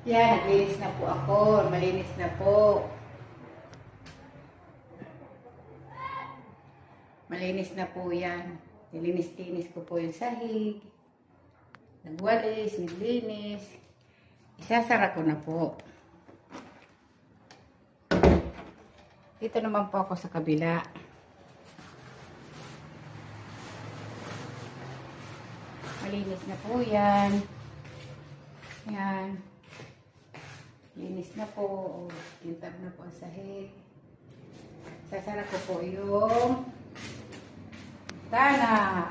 Yan, naglinis na po ako. Malinis na po. Malinis na po yan. Nilinis-linis ko po yung sahig. Nagwalis, naglinis. Isasara ko na po. Dito naman po ako sa kabila. Malinis na po yan. Yan. Linis na po. Kintab na po ang sahig. Sasara ko po yung tana.